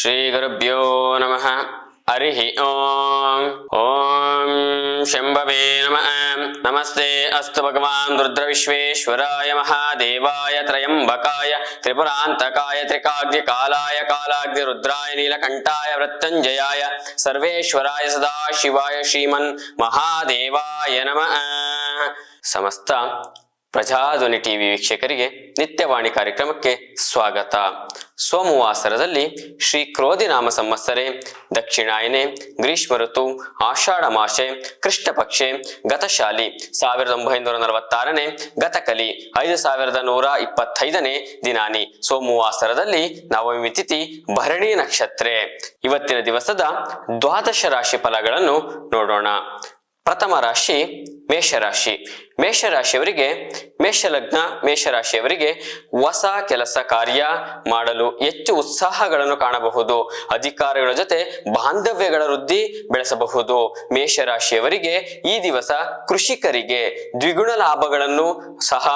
ಶ್ರೀ ಗುರುಭ್ಯೋ ನಮಃ. ಹರಿಃ ಓಂ. ಓಂ ಶಂಭವೇ ನಮಃ. ನಮಸ್ತೆ ಅಸ್ತು ಭಗವಾನ್ ರುದ್ರ ವಿಶ್ವೇಶ್ವರಾಯ ಮಹಾದೇವಾಯ ತ್ರಯಂಬಕಾಯ ತ್ರಿಪುರಾಂತಕಾಯ ತ್ರಿಕಾಗ್ನಿ ಕಾಲಾಯ ಕಾಲಾಗ್ನಿ ರುದ್ರಾಯ ನೀಲಕಂಠಾಯ ಮೃತ್ಯುಂಜಯಾಯ ಸರ್ವೇಶ್ವರಾಯ ಸದಾಶಿವಾಯ ಶ್ರೀಮನ್ ಮಹಾದೇವಾಯ ನಮಃ. ಸಮಸ್ತ ಪ್ರಜಾಧ್ವನಿ ಟಿವಿ ವೀಕ್ಷಕರಿಗೆ ನಿತ್ಯವಾಣಿ ಕಾರ್ಯಕ್ರಮಕ್ಕೆ ಸ್ವಾಗತ. ಸೋಮವಾಸರದಲ್ಲಿ ಶ್ರೀ ಕ್ರೋಧಿ ನಾಮ ಸಂವತ್ಸರೆ ದಕ್ಷಿಣಾಯನೆ ಗ್ರೀಷ್ಮ ಋತು ಆಷಾಢ ಮಾಸೆ ಕೃಷ್ಣ ಪಕ್ಷೆ ಗತಶಾಲಿ 1946ನೇ ಗತಕಲಿ 5125ನೇ ದಿನಾನಿ ಸೋಮವಾಸರದಲ್ಲಿ ನವಮಿ ತಿಥಿ ಭರಣಿ ನಕ್ಷತ್ರೆ. ಇವತ್ತಿನ ದಿವಸದ ದ್ವಾದಶ ರಾಶಿ ಫಲಗಳನ್ನು ನೋಡೋಣ. ಪ್ರಥಮ ರಾಶಿ ಮೇಷರಾಶಿ. ಮೇಷರಾಶಿಯವರಿಗೆ ಮೇಷಲಗ್ನ ಮೇಷರಾಶಿಯವರಿಗೆ ಹೊಸ ಕೆಲಸ ಕಾರ್ಯ ಮಾಡಲು ಹೆಚ್ಚು ಉತ್ಸಾಹಗಳನ್ನು ಕಾಣಬಹುದು. ಅಧಿಕಾರಿಗಳ ಜೊತೆ ಬಾಂಧವ್ಯಗಳ ವೃದ್ಧಿ ಬೆಳೆಸಬಹುದು. ಮೇಷರಾಶಿಯವರಿಗೆ ಈ ದಿವಸ ಕೃಷಿಕರಿಗೆ ದ್ವಿಗುಣ ಲಾಭಗಳನ್ನು ಸಹ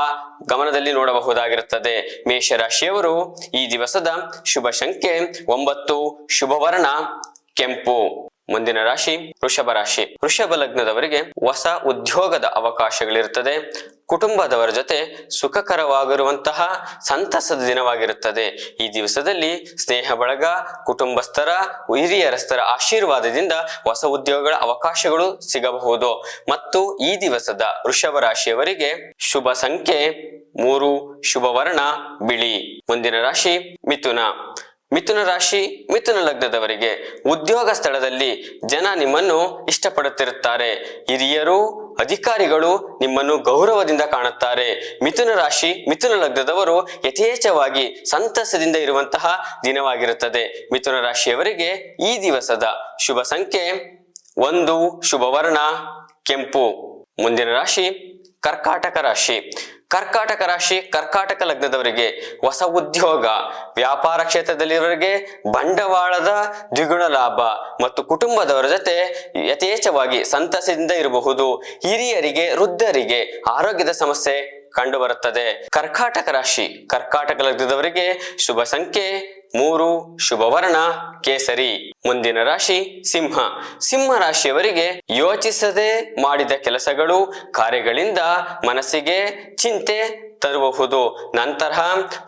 ಗಮನದಲ್ಲಿ ನೋಡಬಹುದಾಗಿರುತ್ತದೆ. ಮೇಷರಾಶಿಯವರು ಈ ದಿವಸದ ಶುಭ ಸಂಖ್ಯೆ 9, ಶುಭವರ್ಣ ಕೆಂಪು. ಮುಂದಿನ ರಾಶಿ ವೃಷಭ ರಾಶಿ. ವೃಷಭ ಲಗ್ನದವರಿಗೆ ಹೊಸ ಉದ್ಯೋಗದ ಅವಕಾಶಗಳಿರುತ್ತದೆ. ಕುಟುಂಬದವರ ಜೊತೆ ಸುಖಕರವಾಗಿರುವಂತಹ ಸಂತಸದ ದಿನವಾಗಿರುತ್ತದೆ. ಈ ದಿವಸದಲ್ಲಿ ಸ್ನೇಹ ಬಳಗ, ಕುಟುಂಬಸ್ಥರ, ಹಿರಿಯರಸ್ಥರ ಆಶೀರ್ವಾದದಿಂದ ಹೊಸ ಉದ್ಯೋಗಗಳ ಅವಕಾಶಗಳು ಸಿಗಬಹುದು. ಮತ್ತು ಈ ದಿವಸದ ವೃಷಭ ರಾಶಿಯವರಿಗೆ ಶುಭ ಸಂಖ್ಯೆ 3, ಶುಭವರ್ಣ ಬಿಳಿ. ಮುಂದಿನ ರಾಶಿ ಮಿಥುನ. ಮಿಥುನ ರಾಶಿ ಮಿಥುನ ಲಗ್ನದವರಿಗೆ ಉದ್ಯೋಗ ಸ್ಥಳದಲ್ಲಿ ಜನ ನಿಮ್ಮನ್ನು ಇಷ್ಟಪಡುತ್ತಿರುತ್ತಾರೆ. ಹಿರಿಯರು ಅಧಿಕಾರಿಗಳು ನಿಮ್ಮನ್ನು ಗೌರವದಿಂದ ಕಾಣುತ್ತಾರೆ. ಮಿಥುನ ರಾಶಿ ಮಿಥುನ ಲಗ್ನದವರು ಯಥೇಚ್ಛವಾಗಿ ಸಂತಸದಿಂದ ಇರುವಂತಹ ದಿನವಾಗಿರುತ್ತದೆ. ಮಿಥುನ ರಾಶಿಯವರಿಗೆ ಈ ದಿವಸದ ಶುಭ ಸಂಖ್ಯೆ 1, ಶುಭವರ್ಣ ಕೆಂಪು. ಮುಂದಿನ ರಾಶಿ ಕರ್ಕಾಟಕ ರಾಶಿ. ಕರ್ಕಾಟಕ ರಾಶಿ ಕರ್ಕಾಟಕ ಲಗ್ನದವರಿಗೆ ಹೊಸ ಉದ್ಯೋಗ, ವ್ಯಾಪಾರ ಕ್ಷೇತ್ರದಲ್ಲಿರುವವರಿಗೆ ಬಂಡವಾಳದ ದ್ವಿಗುಣ ಲಾಭ ಮತ್ತು ಕುಟುಂಬದವರ ಜೊತೆ ಯಥೇಚ್ಛವಾಗಿ ಸಂತಸದಿಂದ ಇರಬಹುದು. ಹಿರಿಯರಿಗೆ ವೃದ್ಧರಿಗೆ ಆರೋಗ್ಯದ ಸಮಸ್ಯೆ ಕಂಡು ಬರುತ್ತದೆ. ಕರ್ಕಾಟಕ ರಾಶಿ ಕರ್ಕಾಟಕ ಲಗ್ನದವರಿಗೆ ಶುಭ ಸಂಖ್ಯೆ 3, ಶುಭವರ್ಣ ಕೇಸರಿ. ಮುಂದಿನ ರಾಶಿ ಸಿಂಹ. ಸಿಂಹ ರಾಶಿಯವರಿಗೆ ಯೋಚಿಸದೆ ಮಾಡಿದ ಕೆಲಸಗಳು ಕಾರ್ಯಗಳಿಂದ ಮನಸ್ಸಿಗೆ ಚಿಂತೆ ತರಬಹುದು. ನಂತರ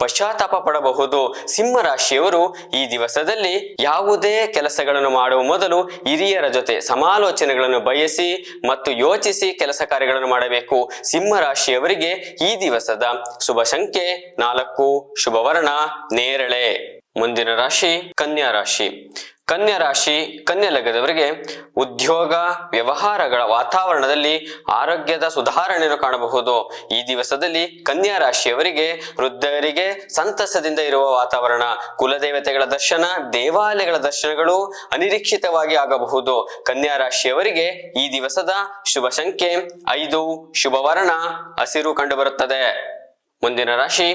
ಪಶ್ಚಾತ್ತಾಪ ಪಡಬಹುದು. ಸಿಂಹ ರಾಶಿಯವರು ಈ ದಿವಸದಲ್ಲಿ ಯಾವುದೇ ಕೆಲಸಗಳನ್ನು ಮಾಡುವ ಮೊದಲು ಹಿರಿಯರ ಜೊತೆ ಸಮಾಲೋಚನೆಗಳನ್ನು ಬಯಸಿ ಮತ್ತು ಯೋಚಿಸಿ ಕೆಲಸ ಕಾರ್ಯಗಳನ್ನು ಮಾಡಬೇಕು. ಸಿಂಹ ರಾಶಿಯವರಿಗೆ ಈ ದಿವಸದ ಶುಭ ಸಂಖ್ಯೆ 4, ಶುಭವರ್ಣ ನೇರಳೆ. ಮುಂದಿನ ರಾಶಿ ಕನ್ಯಾ ರಾಶಿ. ಕನ್ಯಾ ರಾಶಿ ಕನ್ಯಾ ಲಗ್ನದವರಿಗೆ ಉದ್ಯೋಗ ವ್ಯವಹಾರಗಳ ವಾತಾವರಣದಲ್ಲಿ ಆರೋಗ್ಯದ ಸುಧಾರಣೆಯನ್ನು ಕಾಣಬಹುದು. ಈ ದಿವಸದಲ್ಲಿ ಕನ್ಯಾ ರಾಶಿಯವರಿಗೆ ವೃದ್ಧರಿಗೆ ಸಂತಸದಿಂದ ಇರುವ ವಾತಾವರಣ, ಕುಲದೇವತೆಗಳ ದರ್ಶನ, ದೇವಾಲಯಗಳ ದರ್ಶನಗಳು ಅನಿರೀಕ್ಷಿತವಾಗಿ ಆಗಬಹುದು. ಕನ್ಯಾ ರಾಶಿಯವರಿಗೆ ಈ ದಿವಸದ ಶುಭ ಸಂಖ್ಯೆ 5, ಶುಭವರ್ಣ ಹಸಿರು ಕಂಡುಬರುತ್ತದೆ. ಮುಂದಿನ ರಾಶಿ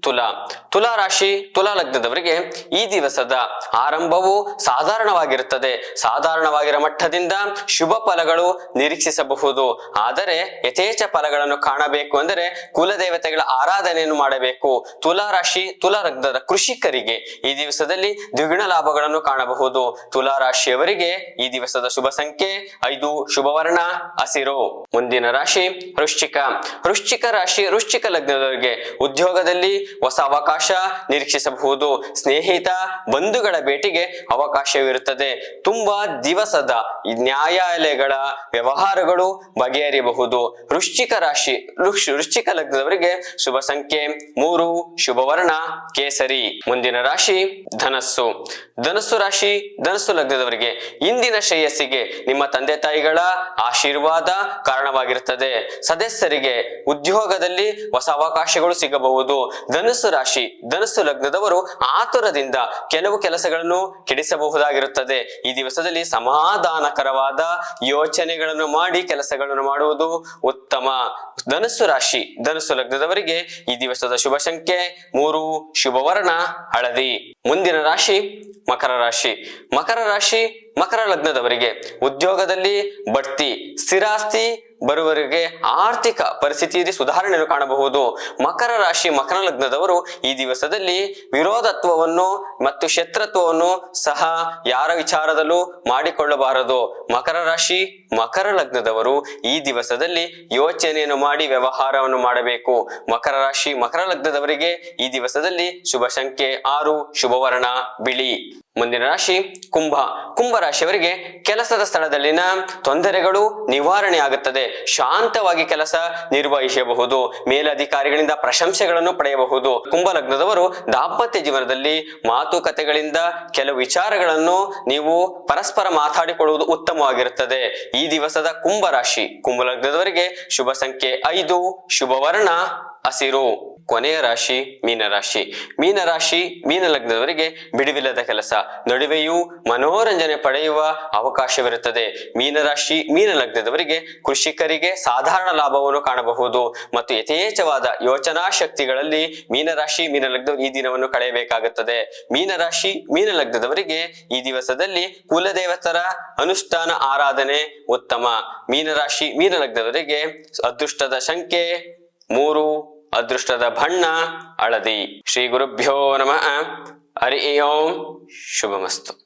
ತುಲಾ. ತುಲಾ ರಾಶಿ ತುಲಾ ಲಗ್ನದವರಿಗೆ ಈ ದಿವಸದ ಆರಂಭವು ಸಾಧಾರಣವಾಗಿರುತ್ತದೆ. ಸಾಧಾರಣವಾಗಿರೋ ಮಟ್ಟದಿಂದ ಶುಭ ಫಲಗಳು ನಿರೀಕ್ಷಿಸಬಹುದು. ಆದರೆ ಯಥೇಚ್ಛ ಫಲಗಳನ್ನು ಕಾಣಬೇಕು ಅಂದರೆ ಕುಲದೇವತೆಗಳ ಆರಾಧನೆಯನ್ನು ಮಾಡಬೇಕು. ತುಲಾ ರಾಶಿ ತುಲಾ ಲಗ್ನದ ಕೃಷಿಕರಿಗೆ ಈ ದಿವಸದಲ್ಲಿ ದ್ವಿಗುಣ ಲಾಭಗಳನ್ನು ಕಾಣಬಹುದು. ತುಲಾ ರಾಶಿಯವರಿಗೆ ಈ ದಿವಸದ ಶುಭ ಸಂಖ್ಯೆ 5, ಶುಭವರ್ಣ ಹಸಿರು. ಮುಂದಿನ ರಾಶಿ ವೃಶ್ಚಿಕ. ವೃಶ್ಚಿಕ ರಾಶಿ ವೃಶ್ಚಿಕ ಲಗ್ನದವರಿಗೆ ಉದ್ಯೋಗದಲ್ಲಿ ಹೊಸ ಅವಕಾಶ ನಿರೀಕ್ಷಿಸಬಹುದು. ಸ್ನೇಹಿತ ಬಂಧುಗಳ ಭೇಟಿಗೆ ಅವಕಾಶವಿರುತ್ತದೆ. ತುಂಬಾ ದಿವಸದ ನ್ಯಾಯಾಲಯಗಳ ವ್ಯವಹಾರಗಳು ಬಗೆಹರಿಯಬಹುದು. ವೃಶ್ಚಿಕ ರಾಶಿ ವೃಶ್ಚಿಕ ಲಗ್ನದವರಿಗೆ ಶುಭ ಸಂಖ್ಯೆ 3, ಶುಭವರ್ಣ ಕೇಸರಿ. ಮುಂದಿನ ರಾಶಿ ಧನಸ್ಸು. ಧನಸ್ಸು ರಾಶಿ ಧನಸ್ಸು ಲಗ್ನದವರಿಗೆ ಇಂದಿನ ಶ್ರೇಯಸ್ಸಿಗೆ ನಿಮ್ಮ ತಂದೆ ತಾಯಿಗಳ ಆಶೀರ್ವಾದ ಕಾರಣವಾಗಿರುತ್ತದೆ. ಸದಸ್ಯರಿಗೆ ಉದ್ಯೋಗದಲ್ಲಿ ಹೊಸ ಅವಕಾಶಗಳು ಸಿಗಬಹುದು. ಧನಸ್ಸು ರಾಶಿ ಧನಸ್ಸು ಲಗ್ನದವರು ಆತುರದಿಂದ ಕೆಲವು ಕೆಲಸಗಳನ್ನು ಕೆಡಿಸಬಹುದಾಗಿರುತ್ತದೆ. ಈ ದಿವಸದಲ್ಲಿ ಸಮಾಧಾನಕರವಾದ ಯೋಚನೆಗಳನ್ನು ಮಾಡಿ ಕೆಲಸಗಳನ್ನು ಮಾಡುವುದು ಉತ್ತಮ. ಧನಸ್ಸು ರಾಶಿ ಧನಸ್ಸು ಲಗ್ನದವರಿಗೆ ಈ ದಿವಸದ ಶುಭ ಸಂಖ್ಯೆ 3, ಶುಭವರ್ಣ ಹಳದಿ. ಮುಂದಿನ ರಾಶಿ ಮಕರ ರಾಶಿ. ಮಕರ ರಾಶಿ ಮಕರ ಲಗ್ನದವರಿಗೆ ಉದ್ಯೋಗದಲ್ಲಿ ಬಡ್ತಿ, ಸ್ಥಿರಾಸ್ತಿ ಬರುವವರೆಗೆ ಆರ್ಥಿಕ ಪರಿಸ್ಥಿತಿಯಲ್ಲಿ ಸುಧಾರಣೆಯನ್ನು ಕಾಣಬಹುದು. ಮಕರ ರಾಶಿ ಮಕರ ಲಗ್ನದವರು ಈ ದಿವಸದಲ್ಲಿ ವಿರೋಧತ್ವವನ್ನು ಮತ್ತು ಶತ್ರುತ್ವವನ್ನು ಸಹ ಯಾರ ವಿಚಾರದಲ್ಲೂ ಮಾಡಿಕೊಳ್ಳಬಾರದು. ಮಕರ ರಾಶಿ ಮಕರ ಲಗ್ನದವರು ಈ ದಿವಸದಲ್ಲಿ ಯೋಚನೆಯನ್ನು ಮಾಡಿ ವ್ಯವಹಾರವನ್ನು ಮಾಡಬೇಕು. ಮಕರ ರಾಶಿ ಮಕರ ಲಗ್ನದವರಿಗೆ ಈ ದಿವಸದಲ್ಲಿ ಶುಭ ಸಂಖ್ಯೆ 6, ಶುಭವರ್ಣ ಬಿಳಿ. ಮುಂದಿನ ರಾಶಿ ಕುಂಭ. ಕುಂಭ ರಾಶಿಯವರಿಗೆ ಕೆಲಸದ ಸ್ಥಳದಲ್ಲಿನ ತೊಂದರೆಗಳು ನಿವಾರಣೆ ಆಗುತ್ತದೆ. ಶಾಂತವಾಗಿ ಕೆಲಸ ನಿರ್ವಹಿಸಬಹುದು. ಮೇಲಧಿಕಾರಿಗಳಿಂದ ಪ್ರಶಂಸೆಗಳನ್ನು ಪಡೆಯಬಹುದು. ಕುಂಭ ಲಗ್ನದವರು ದಾಂಪತ್ಯ ಜೀವನದಲ್ಲಿ ಮಾತುಕತೆಗಳಿಂದ ಕೆಲವು ವಿಚಾರಗಳನ್ನು ನೀವು ಪರಸ್ಪರ ಮಾತಾಡಿಕೊಳ್ಳುವುದು ಉತ್ತಮವಾಗಿರುತ್ತದೆ. ಈ ದಿವಸದ ಕುಂಭ ರಾಶಿ ಕುಂಭ ಲಗ್ನದವರಿಗೆ ಶುಭ ಸಂಖ್ಯೆ 5, ಶುಭವರ್ಣ ಹಸಿರು. ಕೊನೆಯ ರಾಶಿ ಮೀನರಾಶಿ. ಮೀನರಾಶಿ ಮೀನ ಲಗ್ನದವರಿಗೆ ಬಿಡುವಿಲ್ಲದ ಕೆಲಸ, ನಡುವೆಯೂ ಮನೋರಂಜನೆ ಪಡೆಯುವ ಅವಕಾಶವಿರುತ್ತದೆ. ಮೀನರಾಶಿ ಮೀನ ಲಗ್ನದವರಿಗೆ ಕೃಷಿಕರಿಗೆ ಸಾಧಾರಣ ಲಾಭವನ್ನು ಕಾಣಬಹುದು ಮತ್ತು ಯಥೇಚ್ಛವಾದ ಯೋಚನಾ ಶಕ್ತಿಗಳಲ್ಲಿ ಮೀನರಾಶಿ ಮೀನ ಲಗ್ನವರು ಈ ದಿನವನ್ನು ಕಳೆಯಬೇಕಾಗುತ್ತದೆ. ಮೀನರಾಶಿ ಮೀನ ಲಗ್ನದವರಿಗೆ ಈ ದಿವಸದಲ್ಲಿ ಕುಲದೇವತರ ಅನುಷ್ಠಾನ ಆರಾಧನೆ ಉತ್ತಮ. ಮೀನರಾಶಿ ಮೀನ ಲಗ್ನದವರಿಗೆ ಅದೃಷ್ಟದ ಸಂಖ್ಯೆ 3, ಅದೃಷ್ಟದ ಬಣ್ಣ ಹಳದಿ. ಶ್ರೀ ಗುರುಭ್ಯೋ ನಮಃ. ಹರಿ ಓಂ. ಶುಭಮಸ್ತು.